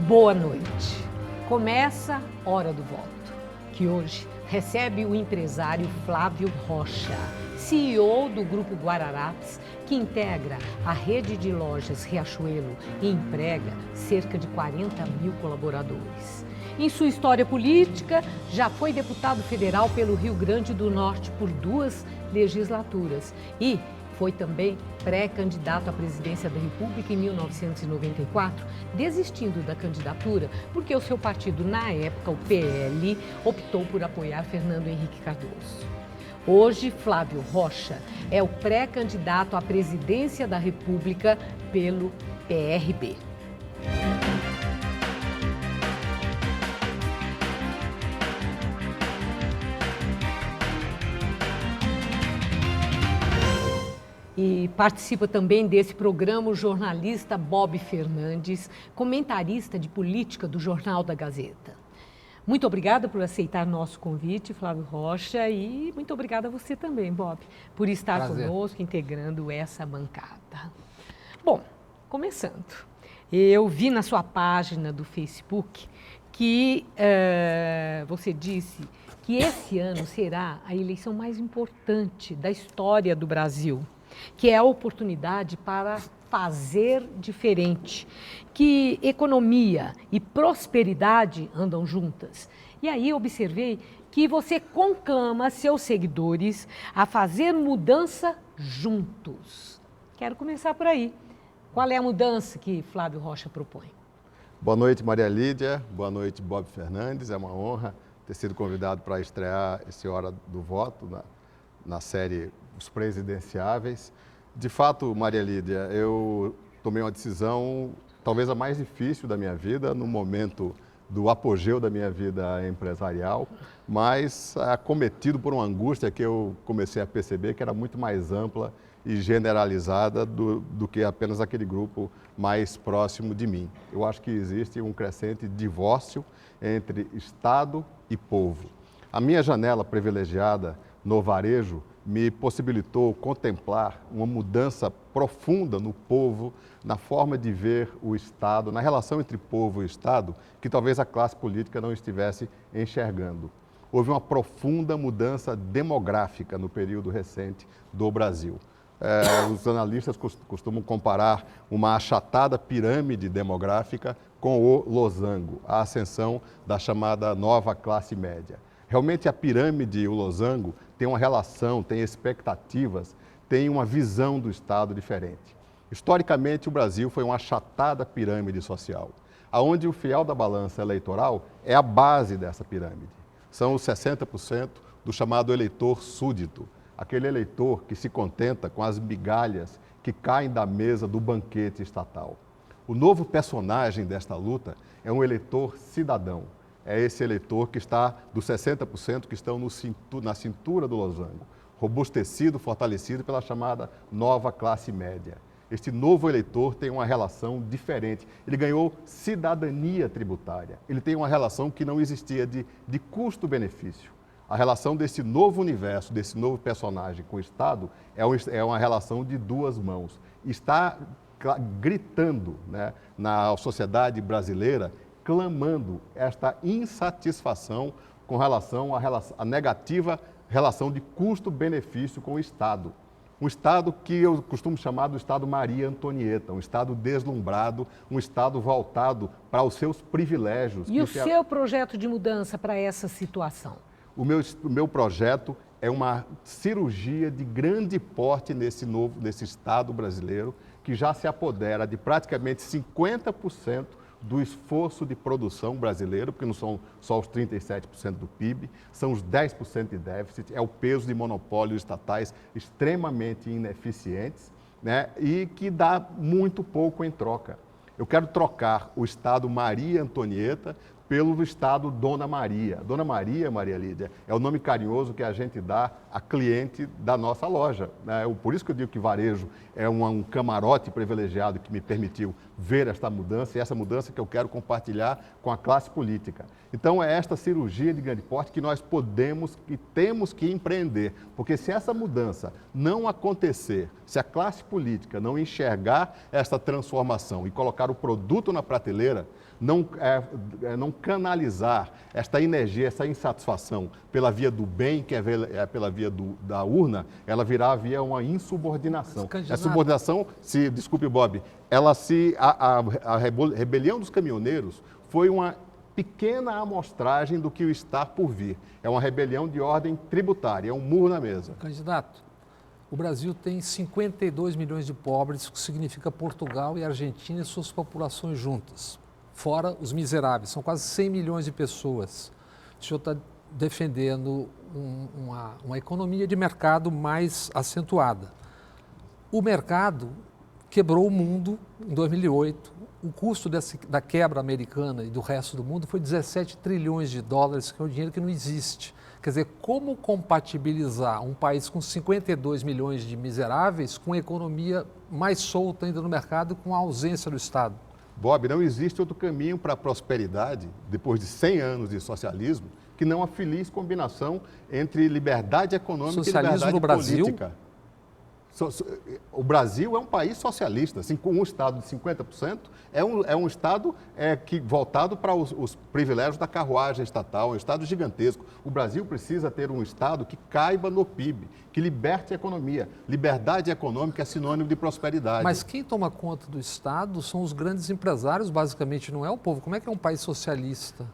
Boa noite. Começa Hora do Voto, que hoje recebe o empresário Flávio Rocha, CEO do Grupo Guararapes, que integra a rede de lojas Riachuelo e emprega cerca de 40 mil colaboradores. Em sua história política, já foi deputado federal pelo Rio Grande do Norte por 2 legislaturas e foi também pré-candidato à presidência da República em 1994, desistindo da candidatura porque o seu partido, na época, o PL, optou por apoiar Fernando Henrique Cardoso. Hoje, Flávio Rocha é o pré-candidato à presidência da República pelo PRB. E participa também desse programa o jornalista Bob Fernandes, comentarista de política do Jornal da Gazeta. Muito obrigada por aceitar nosso convite, Flávio Rocha, e muito obrigada a você também, Bob, por estar conosco, integrando essa bancada. Bom, começando, eu vi na sua página do Facebook que você disse que esse ano será a eleição mais importante da história do Brasil, que é a oportunidade para fazer diferente, que economia e prosperidade andam juntas. E aí observei que você conclama seus seguidores a fazer mudança juntos. Quero começar por aí. Qual é a mudança que Flávio Rocha propõe? Boa noite, Maria Lídia. Boa noite, Bob Fernandes. É uma honra ter sido convidado para estrear esse Hora do Voto na série Os Presidenciáveis. De fato, Maria Lídia, eu tomei uma decisão talvez a mais difícil da minha vida, no momento do apogeu da minha vida empresarial, mas acometido por uma angústia que eu comecei a perceber que era muito mais ampla e generalizada do que apenas aquele grupo mais próximo de mim. Eu acho que existe um crescente divórcio entre Estado e povo. A minha janela privilegiada no varejo me possibilitou contemplar uma mudança profunda no povo, na forma de ver o Estado, na relação entre povo e Estado, que talvez a classe política não estivesse enxergando. Houve uma profunda mudança demográfica no período recente do Brasil. Os analistas costumam comparar uma achatada pirâmide demográfica com o losango, a ascensão da chamada nova classe média. Realmente a pirâmide e o losango têm uma relação, têm expectativas, têm uma visão do Estado diferente. Historicamente, o Brasil foi uma achatada pirâmide social, onde o fiel da balança eleitoral é a base dessa pirâmide. São os 60% do chamado eleitor súdito, aquele eleitor que se contenta com as migalhas que caem da mesa do banquete estatal. O novo personagem desta luta é um eleitor cidadão. É esse eleitor que está, dos 60% que estão na cintura do losango, robustecido, fortalecido pela chamada nova classe média. Este novo eleitor tem uma relação diferente. Ele ganhou cidadania tributária. Ele tem uma relação que não existia de custo-benefício. A relação desse novo universo, desse novo personagem com o Estado, é uma relação de duas mãos. Está gritando, né, na sociedade brasileira, clamando esta insatisfação com relação à negativa relação de custo-benefício com o Estado. Um Estado que eu costumo chamar do Estado Maria Antonieta, um Estado deslumbrado, um Estado voltado para os seus privilégios. E o seu projeto de mudança para essa situação? O meu projeto é uma cirurgia de grande porte nesse Estado brasileiro, que já se apodera de praticamente 50% do esforço de produção brasileiro, porque não são só os 37% do PIB, são os 10% de déficit, é o peso de monopólios estatais extremamente ineficientes, né, e que dá muito pouco em troca. Eu quero trocar o Estado Maria Antonieta pelo Estado Dona Maria. Dona Maria, Maria Lídia, é o nome carinhoso que a gente dá a cliente da nossa loja, né? Por isso que eu digo que varejo é um camarote privilegiado que me permitiu ver esta mudança e essa mudança que eu quero compartilhar com a classe política. Então é esta cirurgia de grande porte que nós podemos e temos que empreender, porque se essa mudança não acontecer, se a classe política não enxergar esta transformação e colocar o produto na prateleira, não canalizar esta energia, essa insatisfação pela via do bem, que é pela via da urna, ela virá via uma insubordinação. A subordinação, desculpe, Bob, a rebelião dos caminhoneiros foi uma pequena amostragem do que está por vir. É uma rebelião de ordem tributária, é um murro na mesa. Candidato, o Brasil tem 52 milhões de pobres, o que significa Portugal e Argentina e suas populações juntas. Fora os miseráveis, são quase 100 milhões de pessoas. O senhor está defendendo uma economia de mercado mais acentuada. O mercado quebrou o mundo em 2008. O custo da quebra americana e do resto do mundo foi 17 trilhões de dólares, que é um dinheiro que não existe. Quer dizer, como compatibilizar um país com 52 milhões de miseráveis com a economia mais solta ainda no mercado, com a ausência do Estado? Bob, não existe outro caminho para a prosperidade, depois de 100 anos de socialismo, que não a feliz combinação entre liberdade econômica socialismo e liberdade no Brasil? política. O Brasil é um país socialista, assim, com um Estado de 50%, é um Estado voltado para os privilégios da carruagem estatal, é um Estado gigantesco. O Brasil precisa ter um Estado que caiba no PIB, que liberte a economia. Liberdade econômica é sinônimo de prosperidade. Mas quem toma conta do Estado são os grandes empresários, basicamente, não é o povo. Como é que é um país socialista?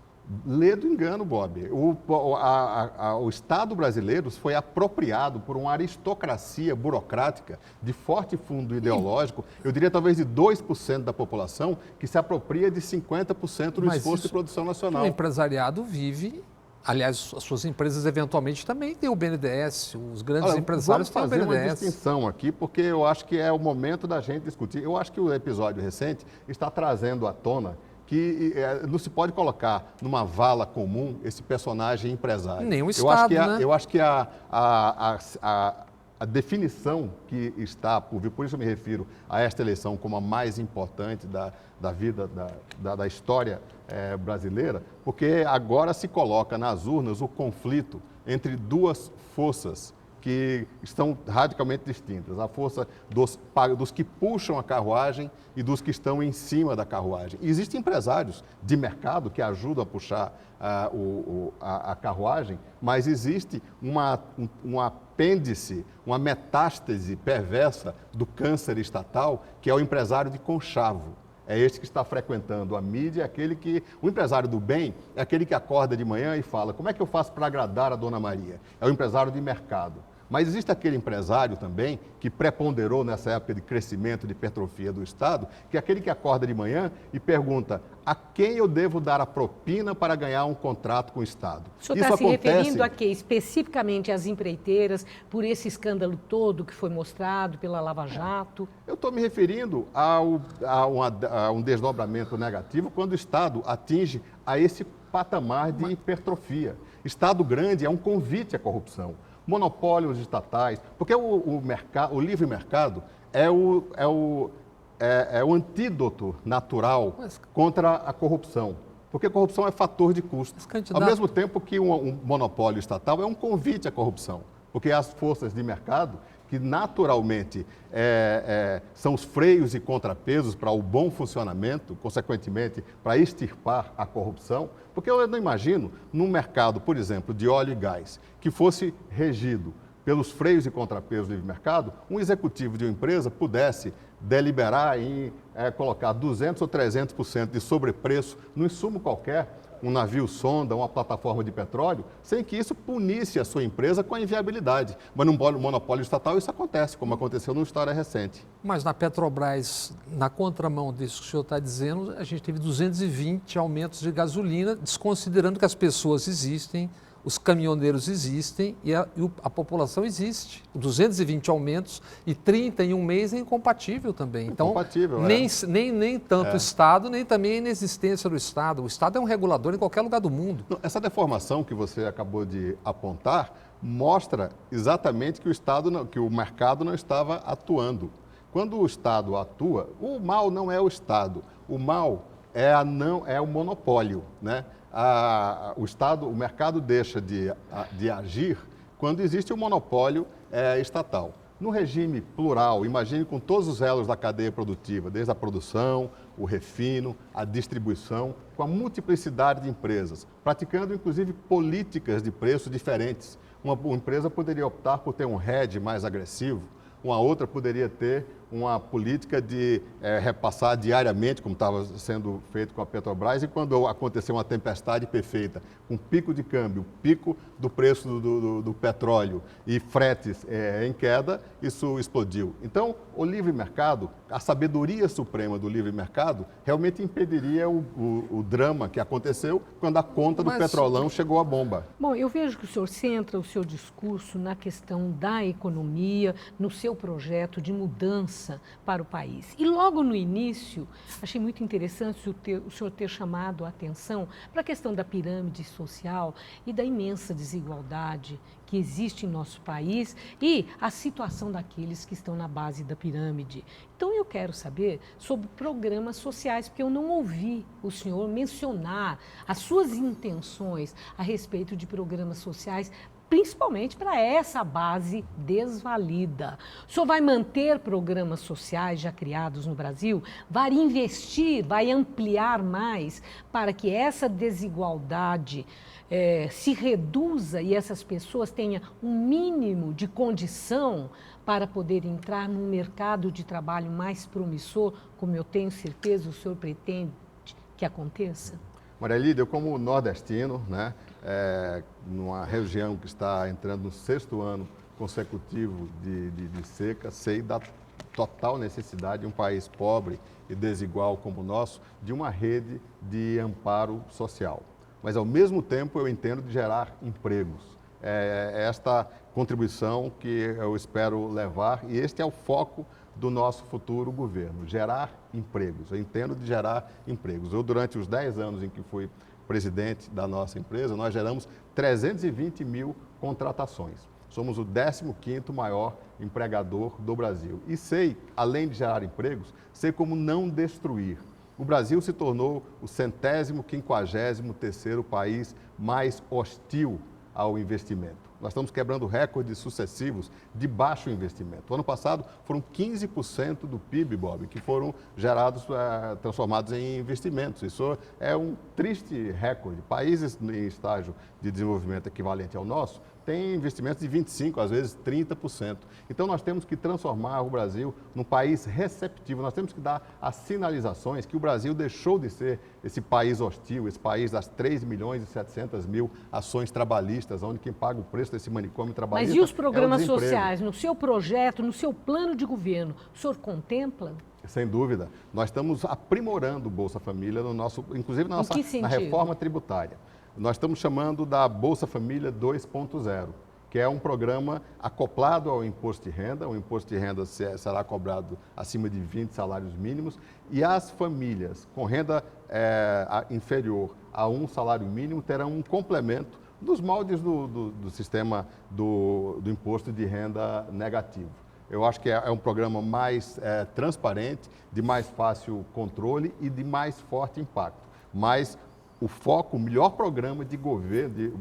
Lê do engano, Bob. O Estado brasileiro foi apropriado por uma aristocracia burocrática de forte fundo ideológico, eu diria talvez de 2% da população, que se apropria de 50% do esforço de produção nacional. O empresariado vive, aliás, as suas empresas eventualmente também têm o BNDES, os grandes empresários têm o BNDES. Vamos fazer uma distinção aqui, porque eu acho que é o momento da gente discutir. Eu acho que o episódio recente está trazendo à tona que não se pode colocar numa vala comum esse personagem empresário. Nem o Estado, Eu acho que a definição que está por vir, por isso eu me refiro a esta eleição como a mais importante da vida, da história brasileira, porque agora se coloca nas urnas o conflito entre duas forças que estão radicalmente distintas. A força dos que puxam a carruagem e dos que estão em cima da carruagem. E existem empresários de mercado que ajudam a puxar a carruagem, mas existe um apêndice, uma metástase perversa do câncer estatal, que é o empresário de conchavo. É esse que está frequentando a mídia, o empresário do bem é aquele que acorda de manhã e fala: como é que eu faço para agradar a Dona Maria? É o empresário de mercado. Mas existe aquele empresário também que preponderou nessa época de crescimento, de hipertrofia do Estado, que é aquele que acorda de manhã e pergunta: a quem eu devo dar a propina para ganhar um contrato com o Estado? O senhor está se referindo a quê? Especificamente às empreiteiras, por esse escândalo todo que foi mostrado pela Lava Jato? Eu estou me referindo a um desdobramento negativo quando o Estado atinge a esse patamar de hipertrofia. Estado grande é um convite à corrupção. Monopólios estatais, porque o livre mercado é o antídoto natural contra a corrupção, porque a corrupção é fator de custo. Ao mesmo tempo que um monopólio estatal é um convite à corrupção, porque as forças de mercado, que naturalmente são os freios e contrapesos para o bom funcionamento, consequentemente, para extirpar a corrupção, porque eu não imagino, num mercado, por exemplo, de óleo e gás, que fosse regido pelos freios e contrapesos do livre mercado, um executivo de uma empresa pudesse deliberar em colocar 200% ou 300% de sobrepreço no insumo qualquer, um navio sonda, uma plataforma de petróleo, sem que isso punisse a sua empresa com a inviabilidade. Mas no monopólio estatal isso acontece, como aconteceu numa história recente. Mas na Petrobras, na contramão disso que o senhor está dizendo, a gente teve 220 aumentos de gasolina, desconsiderando que as pessoas existem, os caminhoneiros existem e a população existe. 220 aumentos e 30 em um mês é incompatível também. Então, nem tanto o Estado, nem também a inexistência do Estado. O Estado é um regulador em qualquer lugar do mundo. Essa deformação que você acabou de apontar mostra exatamente que que o mercado não estava atuando. Quando o Estado atua, o mal não é o Estado, o mal é o monopólio, né? O mercado deixa de agir quando existe um monopólio estatal. No regime plural, imagine com todos os elos da cadeia produtiva, desde a produção, o refino, a distribuição, com a multiplicidade de empresas, praticando inclusive políticas de preço diferentes. Uma empresa poderia optar por ter um hedge mais agressivo, uma outra poderia ter uma política de repassar diariamente, como estava sendo feito com a Petrobras, e quando aconteceu uma tempestade perfeita, com pico de câmbio, pico do preço do petróleo e fretes em queda, isso explodiu. Então, o livre mercado, a sabedoria suprema do livre mercado, realmente impediria o drama que aconteceu quando a conta do petrolão chegou à bomba. Bom, eu vejo que o senhor centra o seu discurso na questão da economia, no seu projeto de mudança para o país. E logo no início, achei muito interessante o senhor ter chamado a atenção para a questão da pirâmide social e da imensa desigualdade que existe em nosso país e a situação daqueles que estão na base da pirâmide. Então eu quero saber sobre programas sociais, porque eu não ouvi o senhor mencionar as suas intenções a respeito de programas sociais, principalmente para essa base desvalida. O senhor vai manter programas sociais já criados no Brasil? Vai investir, vai ampliar mais para que essa desigualdade se reduza e essas pessoas tenham um mínimo de condição para poder entrar num mercado de trabalho mais promissor, como eu tenho certeza o senhor pretende que aconteça? Maria Lídia, eu como nordestino, né, numa região que está entrando no 6º ano consecutivo de seca, sei da total necessidade de um país pobre e desigual como o nosso, de uma rede de amparo social. Mas, ao mesmo tempo, eu entendo de gerar empregos. É esta contribuição que eu espero levar e este é o foco do nosso futuro governo, gerar empregos. Eu entendo de gerar empregos. Durante os 10 anos em que fui presidente da nossa empresa, nós geramos 320 mil contratações. Somos o 15º maior empregador do Brasil. E sei, além de gerar empregos, sei como não destruir. O Brasil se tornou o 153º país mais hostil ao investimento. Nós estamos quebrando recordes sucessivos de baixo investimento. O ano passado foram 15% do PIB, Bob, que foram gerados, transformados em investimentos. Isso é um triste recorde. Países em estágio de desenvolvimento equivalente ao nosso têm investimentos de 25%, às vezes 30%. Então nós temos que transformar o Brasil num país receptivo. Nós temos que dar as sinalizações que o Brasil deixou de ser esse país hostil, esse país das 3.700.000 ações trabalhistas, onde quem paga o preço desse manicômio trabalhista. Mas e os programas sociais? No seu projeto, no seu plano de governo, o senhor contempla? Sem dúvida. Nós estamos aprimorando o Bolsa Família, inclusive na reforma tributária. Nós estamos chamando da Bolsa Família 2.0, que é um programa acoplado ao imposto de renda. O imposto de renda será cobrado acima de 20 salários mínimos e as famílias com renda inferior a um salário mínimo terão um complemento dos moldes do sistema do imposto de renda negativo. Eu acho que é um programa mais transparente, de mais fácil controle e de mais forte impacto. Mas o foco, o melhor programa de governo,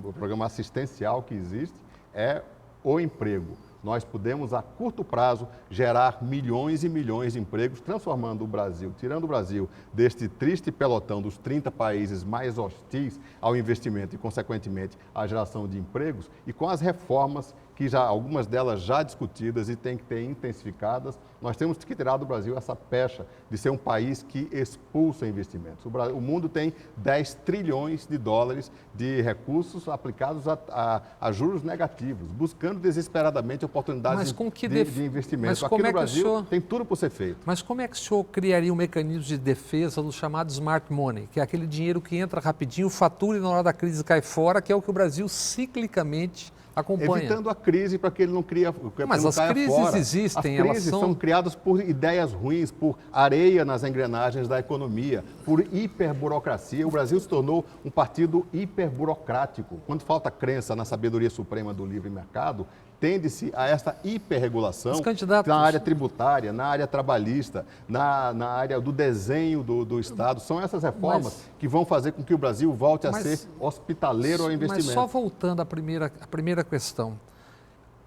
o programa assistencial que existe, é o emprego. Nós podemos, a curto prazo, gerar milhões e milhões de empregos, transformando o Brasil, tirando o Brasil deste triste pelotão dos 30 países mais hostis ao investimento e, consequentemente, à geração de empregos, e com as reformas que algumas delas já discutidas e têm que ter intensificadas, nós temos que tirar do Brasil essa pecha de ser um país que expulsa investimentos. O mundo tem 10 trilhões de dólares de recursos aplicados a juros negativos, buscando desesperadamente oportunidades de investimento. Aqui no Brasil tem tudo por ser feito. Mas como é que o senhor criaria um mecanismo de defesa do chamado smart money, que é aquele dinheiro que entra rapidinho, fatura e na hora da crise cai fora, que é o que o Brasil ciclicamente Acompanha. Evitando a crise para que ele não crie, mas não as caia crises fora. existem, As crises são criadas por ideias ruins, por areia nas engrenagens da economia, por hiperburocracia. O Brasil se tornou um partido hiperburocrático. Quando falta crença na sabedoria suprema do livre mercado, tende-se a esta hiperregulação na área tributária, na área trabalhista, na área do desenho do Estado. São essas reformas que vão fazer com que o Brasil volte a ser hospitaleiro ao investimento. Mas só voltando à primeira questão.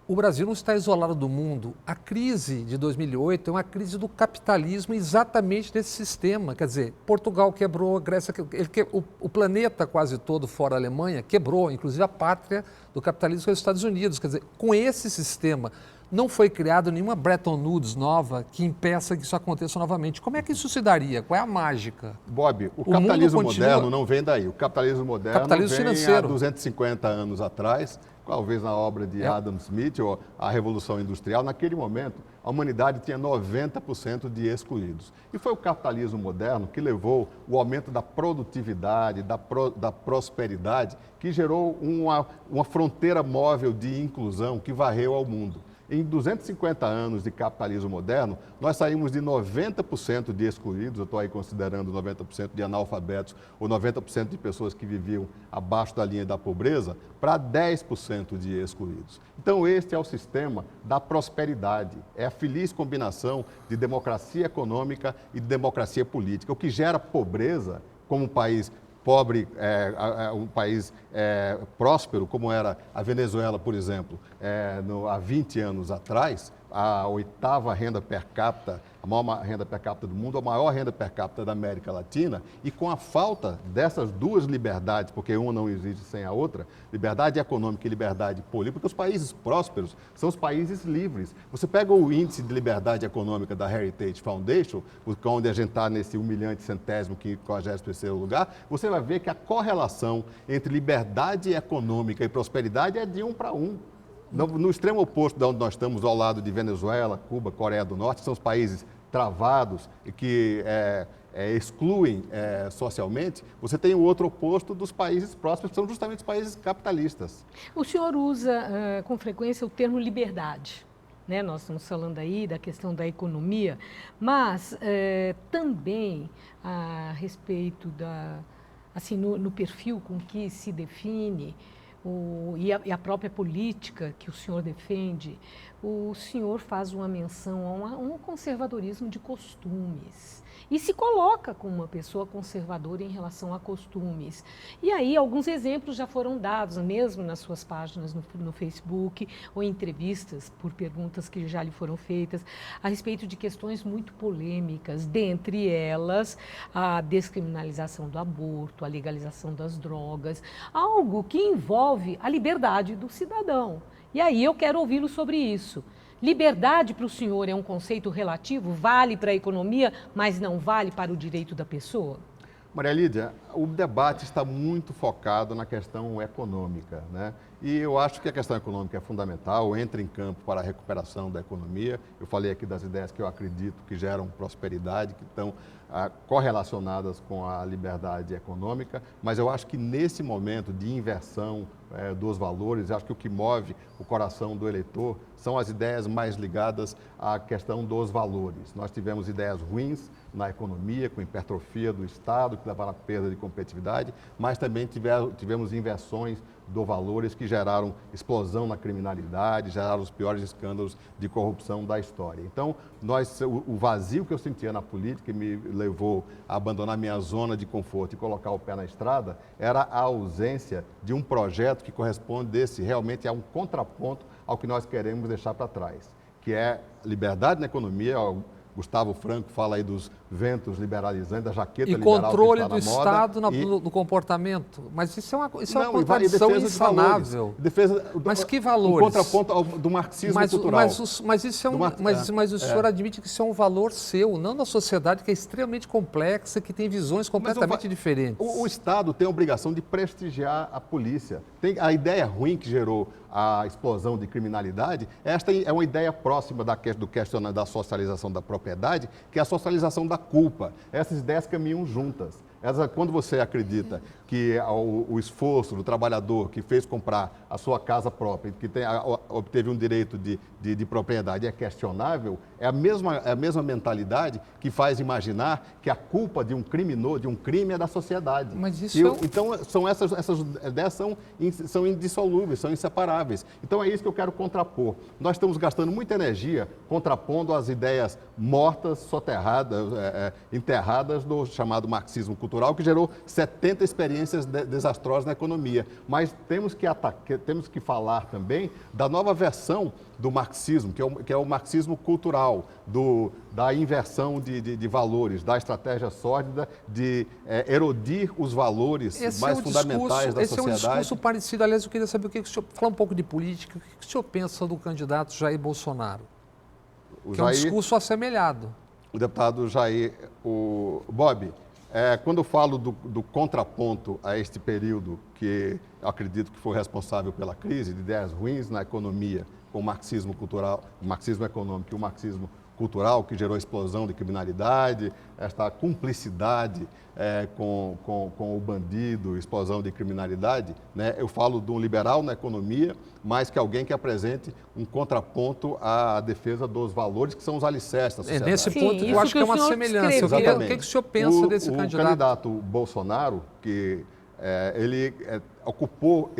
O Brasil não está isolado do mundo. A crise de 2008 é uma crise do capitalismo exatamente desse sistema. Quer dizer, Portugal quebrou, a Grécia quebrou, o planeta quase todo, fora a Alemanha, quebrou, inclusive a pátria do capitalismo, que é os Estados Unidos. Quer dizer, com esse sistema, não foi criado nenhuma Bretton Woods nova que impeça que isso aconteça novamente. Como é que isso se daria? Qual é a mágica? Bob, o capitalismo moderno não vem daí. O capitalismo moderno vem financeiro. há 250 anos atrás, talvez na obra de Adam Smith, ou a Revolução Industrial. Naquele momento, a humanidade tinha 90% de excluídos. E foi o capitalismo moderno que levou o aumento da produtividade, da prosperidade, que gerou uma fronteira móvel de inclusão que varreu ao mundo. Em 250 anos de capitalismo moderno, nós saímos de 90% de excluídos, eu estou aí considerando 90% de analfabetos ou 90% de pessoas que viviam abaixo da linha da pobreza, para 10% de excluídos. Então, este é o sistema da prosperidade, é a feliz combinação de democracia econômica e de democracia política. O que gera pobreza, como um país pobre, um país próspero, como era a Venezuela, por exemplo, há 20 anos atrás, a oitava renda per capita, a maior renda per capita do mundo, a maior renda per capita da América Latina, e com a falta dessas duas liberdades, porque uma não existe sem a outra, liberdade econômica e liberdade política, porque os países prósperos são os países livres. Você pega o índice de liberdade econômica da Heritage Foundation, onde a gente está nesse humilhante 153º lugar, você vai ver que a correlação entre liberdade econômica e prosperidade é de 1 para 1. No extremo oposto de onde nós estamos, ao lado de Venezuela, Cuba, Coreia do Norte, são os países travados e que excluem socialmente, você tem o outro oposto dos países prósperos, que são justamente os países capitalistas. O senhor usa com frequência o termo liberdade, né? Nós estamos falando aí da questão da economia, mas também a respeito assim, no perfil com que se define e a própria política que o senhor defende, o senhor faz uma menção a um conservadorismo de costumes e se coloca como uma pessoa conservadora em relação a costumes. E aí alguns exemplos já foram dados, mesmo nas suas páginas no Facebook ou em entrevistas por perguntas que já lhe foram feitas a respeito de questões muito polêmicas, dentre elas a descriminalização do aborto, a legalização das drogas, algo que envolve a liberdade do cidadão. E aí eu quero ouvi-lo sobre isso. Liberdade para o senhor é um conceito relativo? Vale para a economia, mas não vale para o direito da pessoa? Maria Lídia, o debate está muito focado na questão econômica, né? E eu acho que a questão econômica é fundamental, entra em campo para a recuperação da economia. Eu falei aqui das ideias que eu acredito que geram prosperidade, que estão correlacionadas com a liberdade econômica, mas eu acho que nesse momento de inversão dos valores, acho que o que move o coração do eleitor são as ideias mais ligadas à questão dos valores. Nós tivemos ideias ruins na economia, com hipertrofia do Estado, que levaram a perda de competitividade, mas também tivemos inversões de valores que geraram explosão na criminalidade, geraram os piores escândalos de corrupção da história. Então, o vazio que eu sentia na política, que me levou a abandonar minha zona de conforto e colocar o pé na estrada, era a ausência de um projeto que correspondesse realmente a um contraponto ao que nós queremos deixar para trás, que é liberdade na economia. Gustavo Franco fala aí dos ventos liberalizantes, da jaqueta liberal que está na moda. E controle do Estado no comportamento. Mas isso é uma contradição insanável. Mas que valores? Um contraponto do marxismo cultural. Mas o senhor admite que isso é um valor seu, não da sociedade, que é extremamente complexa, que tem visões completamente diferentes. O Estado tem a obrigação de prestigiar a polícia. A ideia ruim que gerou a explosão de criminalidade, esta é uma ideia próxima do questionamento da socialização da propriedade, que é a socialização da culpa. Essas ideias caminham juntas. Quando você acredita que o esforço do trabalhador que fez comprar a sua casa própria, que obteve um direito de propriedade é questionável, é a mesma mentalidade que faz imaginar que a culpa de um crime é da sociedade. Mas isso Então, essas ideias são indissolúveis, são inseparáveis. Então, é isso que eu quero contrapor. Nós estamos gastando muita energia contrapondo as ideias mortas, soterradas, enterradas do chamado marxismo cultural, que gerou 70 experiências desastrosas na economia. Mas temos que falar também da nova versão do marxismo, que é o marxismo cultural, da inversão de valores, da estratégia sórdida de erodir os valores mais fundamentais da sociedade. Esse é um discurso parecido. Aliás, eu queria saber o que o senhor... Falar um pouco de política. O que o senhor pensa do candidato Jair Bolsonaro? É um discurso assemelhado. O deputado Jair, Bob, quando eu falo do contraponto a este período que eu acredito que foi responsável pela crise, de ideias ruins na economia, com o marxismo cultural, o marxismo econômico e o marxismo cultural, que gerou explosão de criminalidade, esta cumplicidade com o bandido, explosão de criminalidade, né? Eu falo de um liberal na economia, mais que alguém que apresente um contraponto à defesa dos valores que são os alicerces da sociedade. Nesse ponto, eu acho que é uma semelhança. O que o senhor pensa desse candidato? O candidato Bolsonaro, que ele ocupou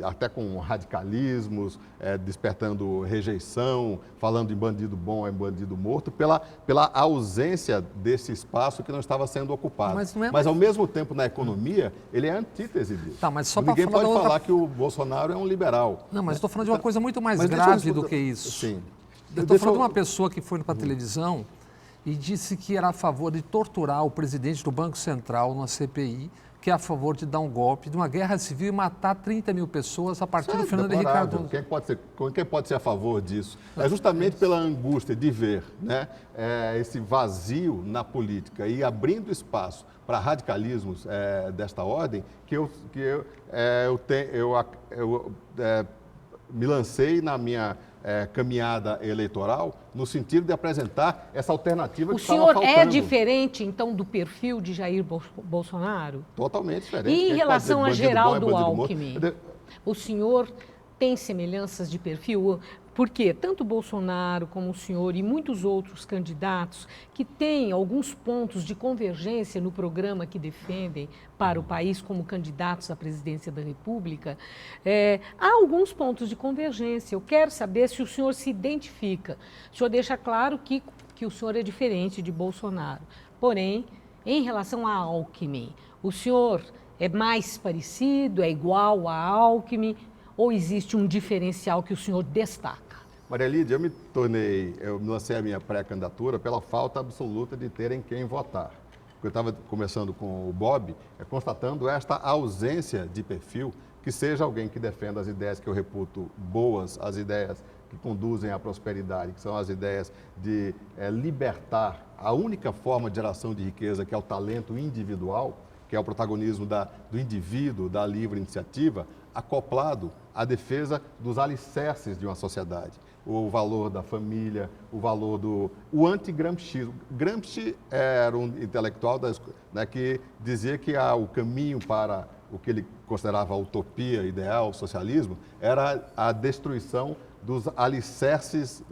até com radicalismos, despertando rejeição, falando em bandido bom é bandido morto, pela ausência desse espaço que não estava sendo ocupado. Mas ao mesmo tempo, na economia, ele é antítese disso. Tá, mas só ninguém pode falar que o Bolsonaro é um liberal. Não, mas estou falando de uma coisa muito mais grave do que isso. Sim. Eu estou falando de uma pessoa que foi para a televisão e disse que era a favor de torturar o presidente do Banco Central numa CPI, que é a favor de dar um golpe, de uma guerra civil e matar 30 mil pessoas a partir do Fernando Henrique Cardoso. Quem pode ser a favor disso? É justamente pela angústia de ver, né, esse vazio na política e abrindo espaço para radicalismos desta ordem que eu me lancei na minha caminhada eleitoral no sentido de apresentar essa alternativa que estava faltando. O senhor é diferente, então, do perfil de Jair Bolsonaro? Totalmente diferente. E em relação a Geraldo Alckmin, o senhor tem semelhanças de perfil? Porque tanto Bolsonaro como o senhor e muitos outros candidatos que têm alguns pontos de convergência no programa que defendem para o país como candidatos à presidência da República, há alguns pontos de convergência. Eu quero saber se o senhor se identifica. O senhor deixa claro que o senhor é diferente de Bolsonaro. Porém, em relação a Alckmin, o senhor é mais parecido, é igual a Alckmin ou existe um diferencial que o senhor destaca? Maria Lídia, eu me lancei a minha pré-candidatura pela falta absoluta de terem quem votar. Eu estava conversando com o Bob, constatando esta ausência de perfil, que seja alguém que defenda as ideias que eu reputo boas, as ideias que conduzem à prosperidade, que são as ideias de libertar a única forma de geração de riqueza, que é o talento individual, que é o protagonismo do indivíduo, da livre iniciativa, acoplado à defesa dos alicerces de uma sociedade. O valor da família, o valor o anti-Gramsci. Gramsci era um intelectual que dizia que o caminho para o que ele considerava a utopia ideal, o socialismo, era a destruição dos alicerces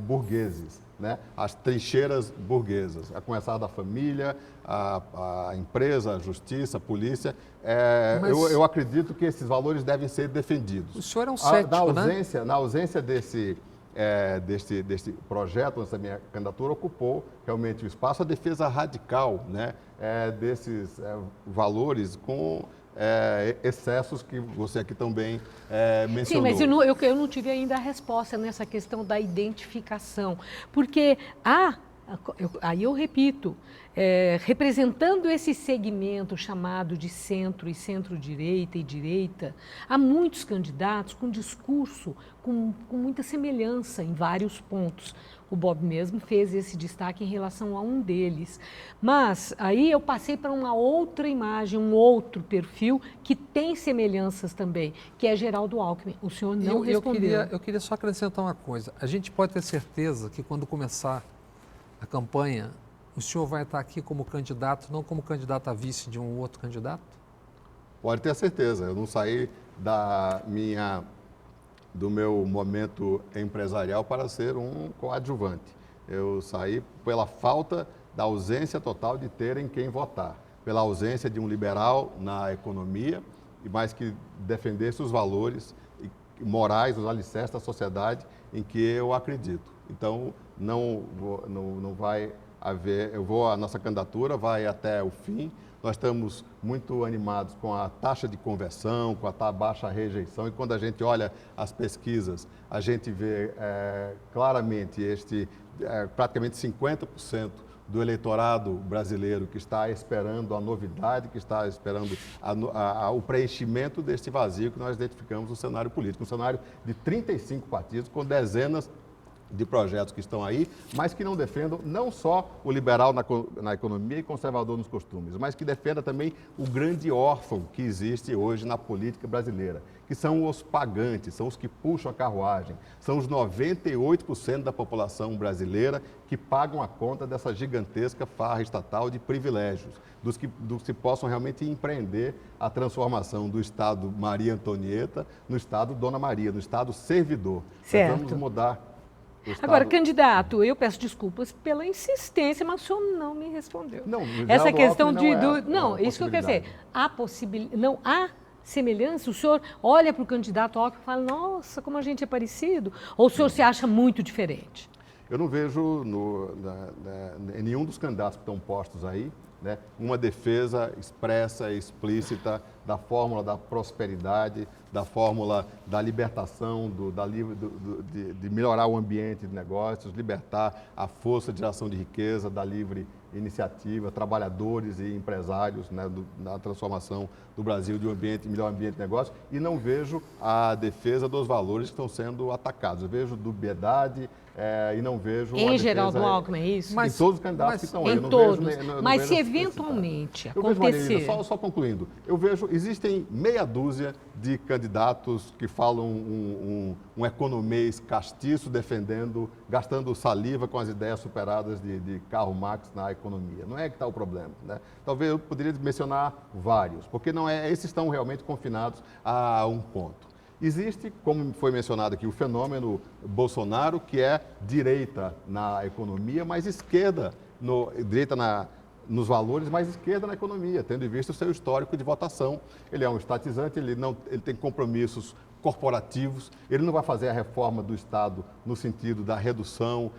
burgueses, né? As trincheiras burguesas, a começar da família, a empresa, a justiça, a polícia. Eu acredito que esses valores devem ser defendidos. O senhor é um cético, Na ausência desse projeto, essa minha candidatura ocupou realmente o espaço, a defesa radical, né, desses valores com excessos que você aqui também mencionou. Sim, mas eu não tive ainda a resposta nessa questão da identificação, porque aí eu repito, representando esse segmento chamado de centro e centro-direita e direita, há muitos candidatos com discurso com muita semelhança em vários pontos. O Bob mesmo fez esse destaque em relação a um deles. Mas aí eu passei para uma outra imagem, um outro perfil que tem semelhanças também, que é Geraldo Alckmin. O senhor não respondeu. Eu queria só acrescentar uma coisa. A gente pode ter certeza que quando começar a campanha O senhor vai estar aqui como candidato, não como candidato a vice de um outro candidato? Pode ter certeza, eu não saí do meu momento empresarial para ser um coadjuvante. Eu saí pela falta da ausência total de ter em quem votar, pela ausência de um liberal na economia, mas que defendesse os valores morais, os alicerces da sociedade em que eu acredito. Então, não vai haver, a nossa candidatura vai até o fim. Nós estamos muito animados com a taxa de conversão, com a baixa rejeição, e quando a gente olha as pesquisas, a gente vê claramente praticamente 50% do eleitorado brasileiro que está esperando a novidade, que está esperando o preenchimento deste vazio que nós identificamos no cenário político, um cenário de 35 partidos com dezenas de projetos que estão aí, mas que não defendam não só o liberal na economia e conservador nos costumes, mas que defenda também o grande órfão que existe hoje na política brasileira, que são os pagantes, são os que puxam a carruagem, são os 98% da população brasileira que pagam a conta dessa gigantesca farra estatal de privilégios, dos que possam realmente empreender a transformação do Estado Maria Antonieta no Estado Dona Maria, no Estado servidor. Certo. Nós vamos mudar. Agora, candidato, eu peço desculpas pela insistência, mas o senhor não me respondeu. Não, essa questão não isso que eu quero dizer. Não há semelhança? O senhor olha para o candidato Alckmin e fala, nossa, como a gente é parecido? Ou o senhor se acha muito diferente? Eu não vejo em nenhum dos candidatos que estão postos aí, né, uma defesa expressa e explícita da fórmula da prosperidade, da fórmula da libertação, de melhorar o ambiente de negócios, libertar a força de geração de riqueza, da livre iniciativa, trabalhadores e empresários, né, na transformação do Brasil de um melhor ambiente de negócio, e não vejo a defesa dos valores que estão sendo atacados. Eu vejo dubiedade e não vejo em Geraldo Alckmin, é isso? Em todos os candidatos que estão aí. Em todos. Mas se eventualmente acontecer... Só concluindo, eu vejo, existem meia dúzia de candidatos que falam um economês castiço gastando saliva com as ideias superadas de Karl Marx na economia. Não é que está o problema, né? Talvez eu poderia mencionar vários, porque esses estão realmente confinados a um ponto. Existe, como foi mencionado aqui, o fenômeno Bolsonaro, que é direita na economia, mas esquerda, direita nos valores, mas esquerda na economia, tendo em vista o seu histórico de votação. Ele é um estatizante, ele tem compromissos corporativos, ele não vai fazer a reforma do Estado no sentido da redução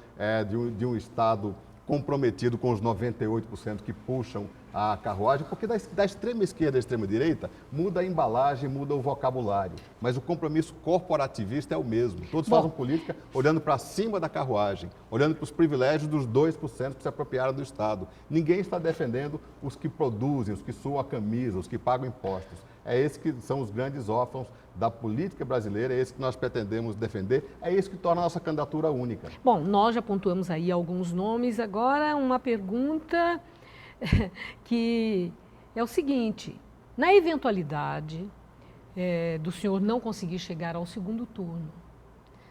de um Estado comprometido com os 98% que puxam a carruagem, porque da extrema esquerda à extrema direita muda a embalagem, muda o vocabulário, mas o compromisso corporativista é o mesmo. Todos fazem política olhando para cima da carruagem, olhando para os privilégios dos 2% que se apropriaram do Estado. Ninguém está defendendo os que produzem, os que suam a camisa, os que pagam impostos. É esses que são os grandes órfãos da política brasileira, é esse que nós pretendemos defender, é isso que torna a nossa candidatura única. Bom, nós já pontuamos aí alguns nomes, agora uma pergunta que é o seguinte, na eventualidade do senhor não conseguir chegar ao segundo turno,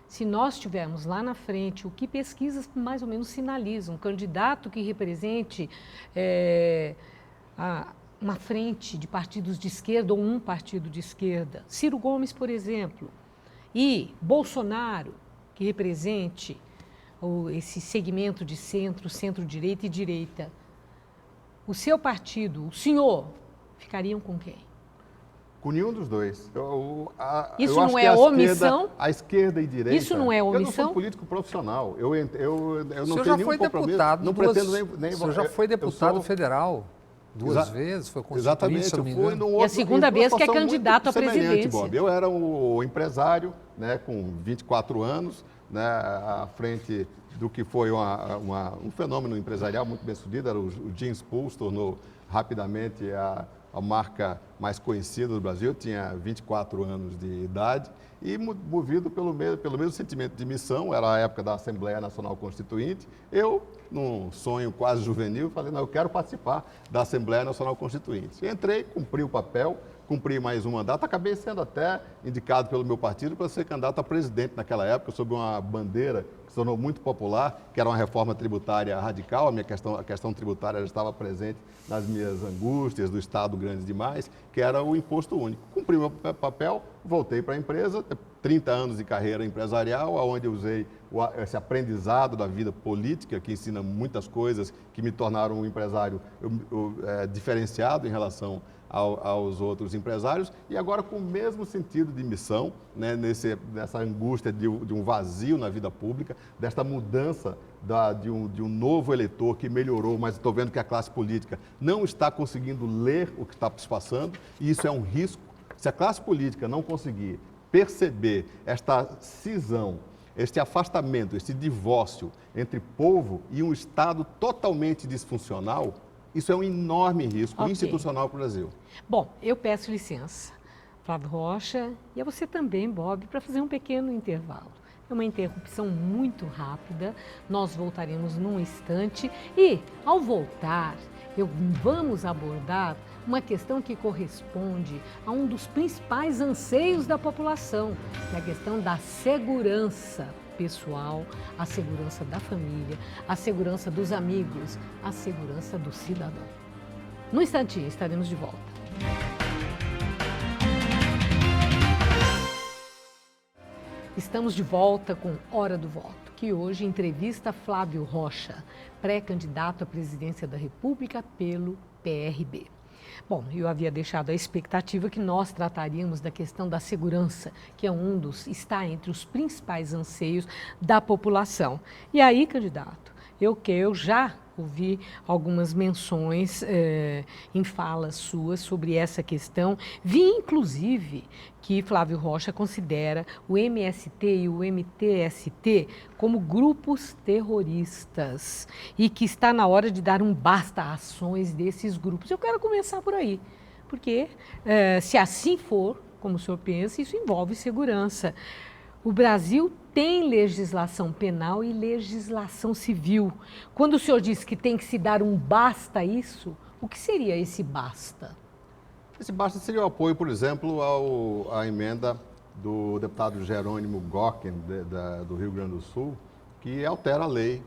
se nós tivermos lá na frente o que pesquisas mais ou menos sinalizam, um candidato que represente uma frente de partidos de esquerda ou um partido de esquerda, Ciro Gomes, por exemplo, e Bolsonaro, que represente esse segmento de centro, centro-direita e direita, o seu partido, o senhor, ficariam com quem? Com nenhum dos dois. Isso não é omissão? A esquerda e direita... Isso não é omissão? Eu não sou político profissional. Eu não tenho nenhum deputado, não pretendo nem... O senhor já foi deputado federal duas vezes, foi constituinte, exatamente, se não me engano. E a segunda vez que é candidato à presidência. Bob. Eu era um empresário, né, com 24 anos, né, à frente do que foi um fenômeno empresarial muito bem sucedido, era o Jeans Pool, se tornou rapidamente a marca mais conhecida do Brasil. Eu tinha 24 anos de idade e movido pelo mesmo sentimento de missão, era a época da Assembleia Nacional Constituinte, eu, num sonho quase juvenil, falei, não, eu quero participar da Assembleia Nacional Constituinte. Entrei, cumpri o papel, cumpri mais um mandato, acabei sendo até indicado pelo meu partido para ser candidato a presidente naquela época, sob uma bandeira que se tornou muito popular, que era uma reforma tributária radical. A questão tributária já estava presente nas minhas angústias do Estado grande demais, que era o imposto único. Cumpri o meu papel, voltei para a empresa, 30 anos de carreira empresarial, onde eu usei esse aprendizado da vida política, que ensina muitas coisas que me tornaram um empresário diferenciado em relação aos outros empresários, e agora com o mesmo sentido de missão, né, nessa angústia de um vazio na vida pública, desta mudança de um novo eleitor que melhorou, mas estou vendo que a classe política não está conseguindo ler o que está se passando, e isso é um risco. Se a classe política não conseguir perceber esta cisão, este afastamento, este divórcio entre povo e um Estado totalmente disfuncional, isso é um enorme risco institucional para o Brasil. Bom, eu peço licença, Flávio Rocha, e a você também, Bob, para fazer um pequeno intervalo. É uma interrupção muito rápida, nós voltaremos num instante e, ao voltar, vamos abordar uma questão que corresponde a um dos principais anseios da população, que é a questão da segurança pessoal, a segurança da família, a segurança dos amigos, a segurança do cidadão. Num instantinho, estaremos de volta. Estamos de volta com Hora do Voto, que hoje entrevista Flávio Rocha, pré-candidato à presidência da República pelo PRB. Bom, eu havia deixado a expectativa que nós trataríamos da questão da segurança, que está entre os principais anseios da população. E aí, candidato, eu já ouvi algumas menções em falas suas sobre essa questão. Vi, inclusive, que Flávio Rocha considera o MST e o MTST como grupos terroristas e que está na hora de dar um basta a ações desses grupos. Eu quero começar por aí, porque se assim for, como o senhor pensa, isso envolve segurança. O Brasil tem legislação penal e legislação civil. Quando o senhor diz que tem que se dar um basta a isso, o que seria esse basta? Esse basta seria o apoio, por exemplo, à emenda do deputado Jerônimo Gocken, do Rio Grande do Sul, que altera a lei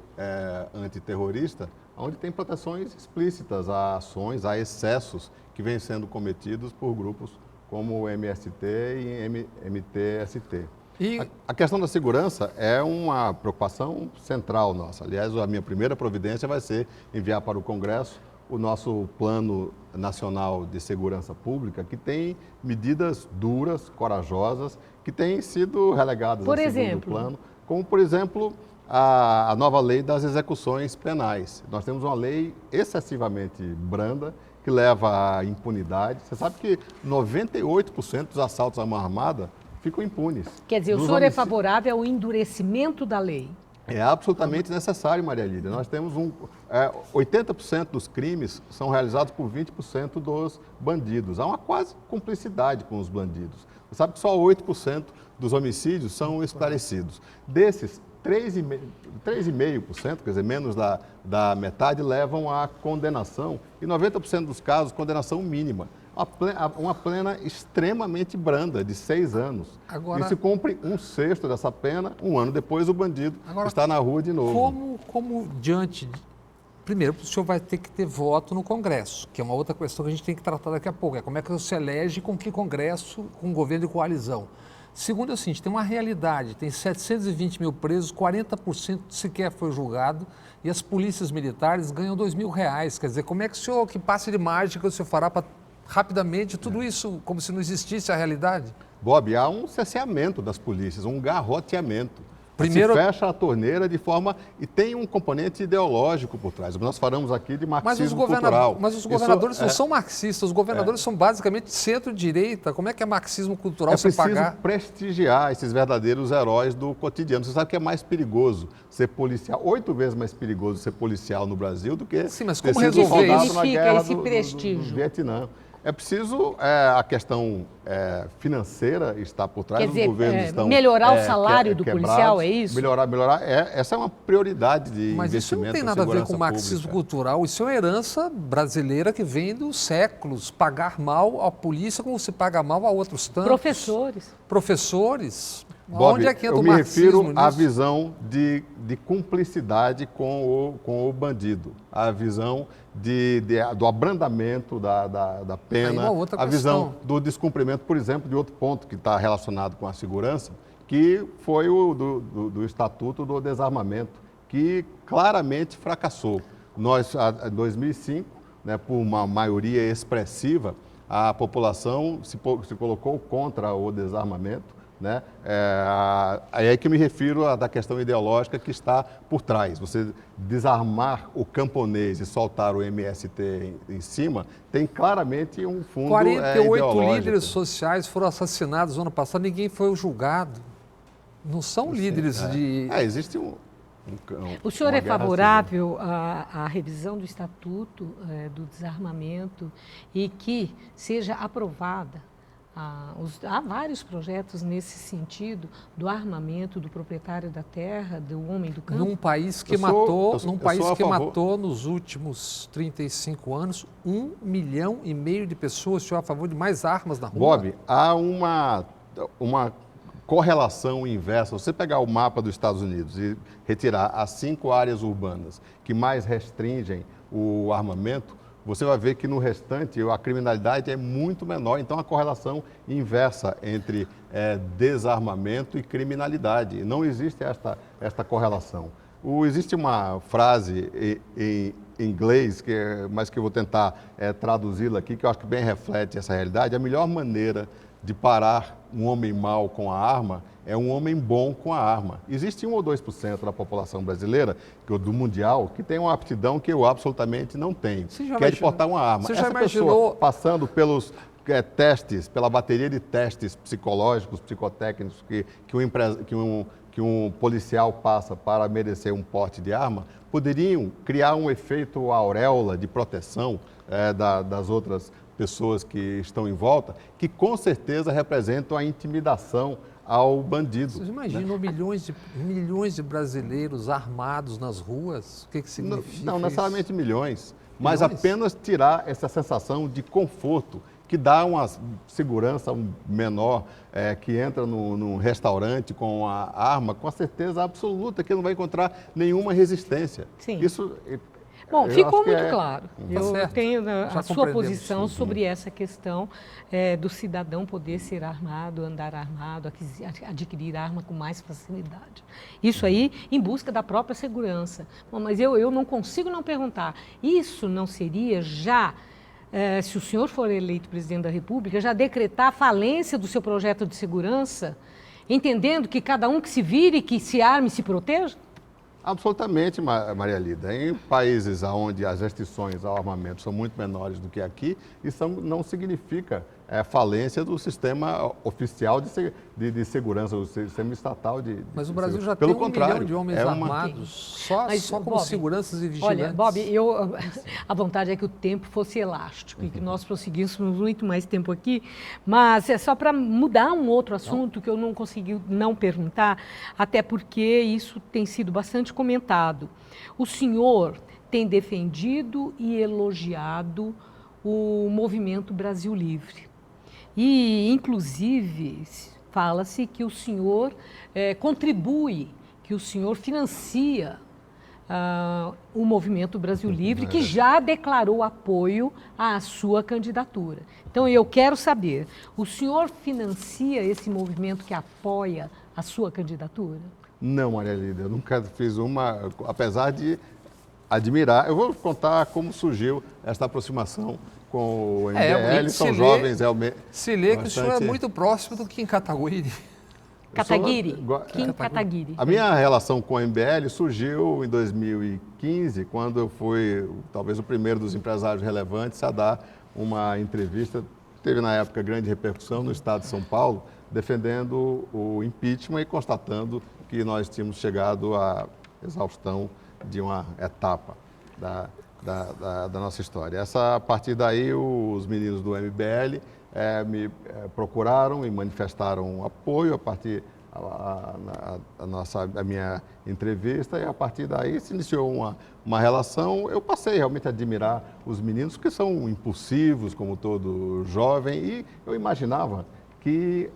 antiterrorista, onde tem proteções explícitas a ações, a excessos que vêm sendo cometidos por grupos como o MST e MTST. A questão da segurança é uma preocupação central nossa. Aliás, a minha primeira providência vai ser enviar para o Congresso o nosso Plano Nacional de Segurança Pública, que tem medidas duras, corajosas, que têm sido relegadas ao segundo plano, como, por exemplo, a nova lei das execuções penais. Nós temos uma lei excessivamente branda, que leva à impunidade. Você sabe que 98% dos assaltos à mão armada ficam impunes. Quer dizer, o senhor é favorável ao endurecimento da lei? É absolutamente necessário, Maria Lídia. Nós temos 80% dos crimes são realizados por 20% dos bandidos. Há uma quase cumplicidade com os bandidos. Você sabe que só 8% dos homicídios são esclarecidos. Desses, 3,5%, quer dizer, menos da metade, levam à condenação. E 90% dos casos, condenação mínima. Uma pena extremamente branda, de 6 anos. Agora, e se cumpre 1/6 dessa pena, um ano depois o bandido está na rua de novo. Como diante... Primeiro, o senhor vai ter que ter voto no Congresso, que é uma outra questão que a gente tem que tratar daqui a pouco. É como é que você elege com que Congresso, com governo de coalizão. Segundo é o seguinte, tem uma realidade, tem 720 mil presos, 40% sequer foi julgado e as polícias militares ganham R$2.000. Quer dizer, como é que o senhor, que passe de mágica, o senhor fará para rapidamente tudo isso, como se não existisse a realidade? Bob, há um cerceamento das polícias, um garroteamento. Primeiro, se fecha a torneira de forma... E tem um componente ideológico por trás. Nós falamos aqui de marxismo cultural. Mas os governadores não são marxistas, os governadores são basicamente centro-direita. Como é que é marxismo cultural sem pagar? É preciso prestigiar esses verdadeiros heróis do cotidiano. Você sabe que é mais perigoso ser policial, 8 vezes mais perigoso ser policial no Brasil do que... Sim, mas como resolver isso? Significa esse prestígio? Do Vietnã. É preciso a questão financeira está por trás. Quer dizer, os governos estão melhorar o salário do policial, é isso? Melhorar. Essa é uma prioridade de Mas isso não investimento tem em nada a ver com segurança o marxismo pública. cultural, isso é uma herança brasileira que vem dos séculos. Pagar mal à polícia como se paga mal a outros tantos. Professores. Bob, Onde é que entra eu o me marxismo refiro à nisso? visão de cumplicidade com o bandido, a visão do abrandamento da pena, Aí uma outra a visão questão. do descumprimento, por exemplo, de outro ponto que está relacionado com a segurança, que foi o do Estatuto do Desarmamento, que claramente fracassou. Nós, em 2005, né, por uma maioria expressiva, a população se colocou contra o desarmamento. Né? É que eu me refiro da questão ideológica que está por trás. Você desarmar o camponês e soltar o MST em cima tem claramente um fundo 48 ideológico. líderes sociais foram assassinados no ano passado, ninguém foi julgado. Não são líderes de... Existe O senhor uma é guerra favorável à revisão do Estatuto do Desarmamento e que seja aprovada? Há vários projetos nesse sentido, do armamento do proprietário da terra, do homem do campo. Num país que matou nos últimos 35 anos 1,5 milhão de pessoas, o senhor é a favor de mais armas na rua? Bob, há uma correlação inversa. Você pegar o mapa dos Estados Unidos e retirar as 5 áreas urbanas que mais restringem o armamento, você vai ver que no restante a criminalidade é muito menor. Então, a correlação inversa entre desarmamento e criminalidade. Não existe esta correlação. Existe uma frase em inglês, mas que eu vou tentar traduzi-la aqui, que eu acho que bem reflete essa realidade. A melhor maneira de parar um homem mau com a arma é um homem bom com a arma. Existe 1 ou 2% da população brasileira, do mundial, que tem uma aptidão que eu absolutamente não tenho, que é de portar uma arma. Você já Essa imaginou... pessoa passando pelos testes, pela bateria de testes psicológicos, psicotécnicos que um policial passa para merecer um porte de arma, poderiam criar um efeito auréola de proteção das outras pessoas que estão em volta, que com certeza representam a intimidação ao bandido. Vocês imaginam, né? milhões de brasileiros armados nas ruas? O que significa Não necessariamente isso? milhões, mas apenas tirar essa sensação de conforto que dá uma segurança menor, que entra num restaurante com a arma, com a certeza absoluta que não vai encontrar nenhuma resistência. Sim. Isso... Bom, ficou muito claro. Eu tenho a sua posição sobre essa questão do cidadão poder ser armado, andar armado, adquirir arma com mais facilidade. Isso aí em busca da própria segurança. Bom, mas eu não consigo não perguntar, isso não seria já, se o senhor for eleito presidente da República, já decretar a falência do seu projeto de segurança, entendendo que cada um que se vire, que se arme e se proteja? Absolutamente, Maria Lida. Em países onde as restrições ao armamento são muito menores do que aqui, isso não significa falência do sistema oficial de segurança, do sistema estatal de Mas o Brasil já Pelo tem 1 contrário, milhão de homens armados, só como Bob, seguranças e vigilantes. Olha, Bob, a vontade é que o tempo fosse elástico e que nós prosseguíssemos muito mais tempo aqui, mas é só para mudar um outro assunto que eu não consegui não perguntar, até porque isso tem sido bastante comentado. O senhor tem defendido e elogiado o movimento Brasil Livre. E, inclusive, fala-se que o senhor contribui, que o senhor financia o movimento Brasil Livre, que já declarou apoio à sua candidatura. Então, eu quero saber, o senhor financia esse movimento que apoia a sua candidatura? Não, Maria Lídia, eu nunca fiz uma, apesar de admirar. Eu vou contar como surgiu esta aproximação com o MBL, são jovens realmente. Se lê que o senhor é muito próximo do Kim Kataguiri. Kim Kataguiri. A minha relação com o MBL surgiu em 2015, quando eu fui talvez o primeiro dos empresários relevantes a dar uma entrevista. Teve na época grande repercussão no estado de São Paulo, defendendo o impeachment e constatando que nós tínhamos chegado à exaustão de uma etapa da nossa história. A partir daí, os meninos do MBL me procuraram e manifestaram apoio a partir a minha entrevista, e a partir daí se iniciou uma relação. Eu passei realmente a admirar os meninos, que são impulsivos, como todo jovem, e eu imaginava que,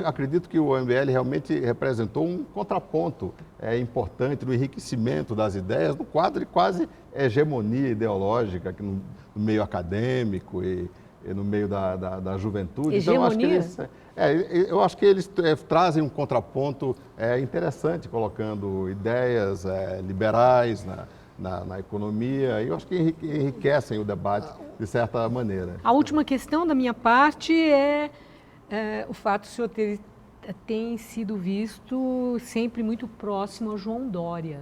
acredito que o MBL realmente representou um contraponto importante no enriquecimento das ideias, no quadro de quase hegemonia ideológica aqui no meio acadêmico e no meio da juventude. Hegemonia? Então, eu acho que eles trazem um contraponto interessante, colocando ideias liberais na economia, e eu acho que enriquecem o debate de certa maneira. A última questão da minha parte é o fato de o senhor tem sido visto sempre muito próximo ao João Dória,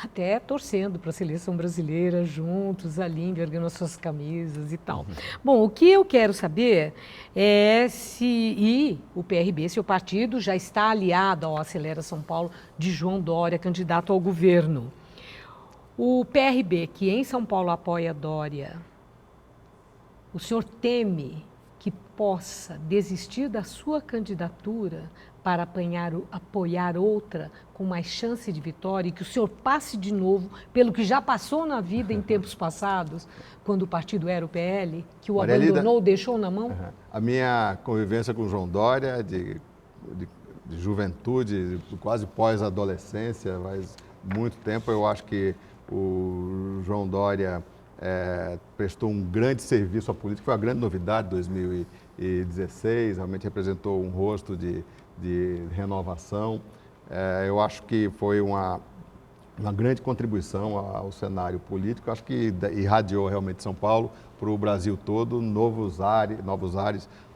até torcendo para a seleção brasileira juntos, ali, envergando as suas camisas e tal. Bom, o que eu quero saber é se o PRB, seu partido, já está aliado ao Acelera São Paulo de João Dória, candidato ao governo. O PRB, que em São Paulo apoia Dória, o senhor teme que possa desistir da sua candidatura para apoiar outra com mais chance de vitória, e que o senhor passe de novo pelo que já passou na vida em tempos passados, quando o partido era o PL, que o abandonou, deixou na mão? A minha convivência com o João Dória, de juventude, quase pós-adolescência, faz muito tempo. Eu acho que o João Dória prestou um grande serviço à política, foi uma grande novidade de 2016, realmente representou um rosto de renovação. Eu acho que foi uma grande contribuição ao cenário político. Acho que irradiou realmente São Paulo para o Brasil todo, novos ares,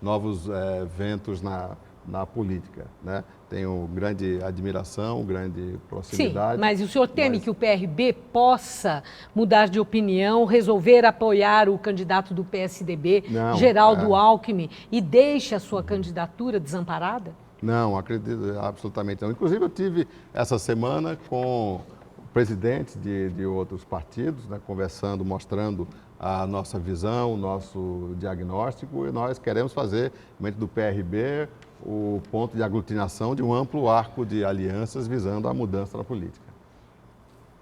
novos ventos na política, né? Tenho grande admiração, grande proximidade. Sim, mas o senhor teme que o PRB possa mudar de opinião, resolver apoiar o candidato do PSDB, Geraldo Alckmin, e deixe a sua candidatura desamparada? Não, acredito absolutamente não. Inclusive, eu tive essa semana com presidentes de outros partidos, né, conversando, mostrando a nossa visão, o nosso diagnóstico, e nós queremos fazer, dentro do PRB, o ponto de aglutinação de um amplo arco de alianças visando a mudança na política.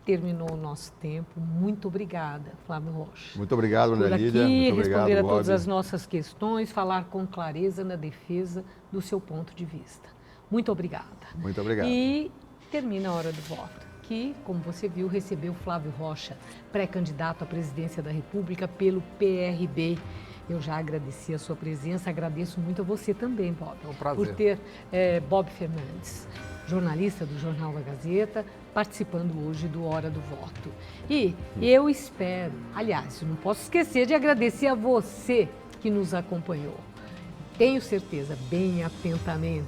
Terminou o nosso tempo. Muito obrigada, Flávio Rocha. Muito obrigado, Maria Lídia. Muito obrigado, responder a Bob. todas as nossas questões, falar com clareza na defesa do seu ponto de vista. Muito obrigada. Muito obrigado. E termina a hora do voto, que, como você viu, recebeu Flávio Rocha, pré-candidato à presidência da República pelo PRB. Eu já agradeci a sua presença, agradeço muito a você também, Bob. É um prazer. Por ter Bob Fernandes, jornalista do Jornal da Gazeta, participando hoje do Hora do Voto. E eu espero, aliás, não posso esquecer de agradecer a você que nos acompanhou. Tenho certeza, bem atentamente,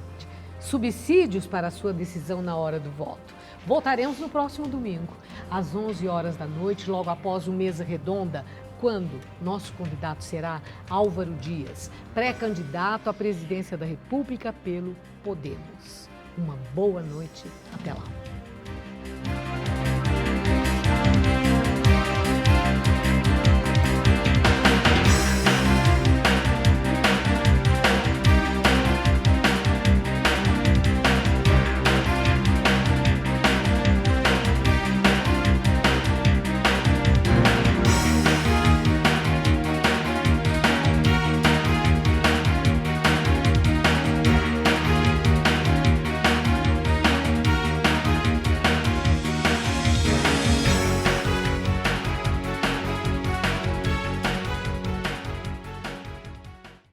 subsídios para a sua decisão na hora do voto. Voltaremos no próximo domingo, às 11 horas da noite, logo após o Mesa Redonda, quando nosso convidado será Álvaro Dias, pré-candidato à presidência da República pelo Podemos. Uma boa noite, até lá.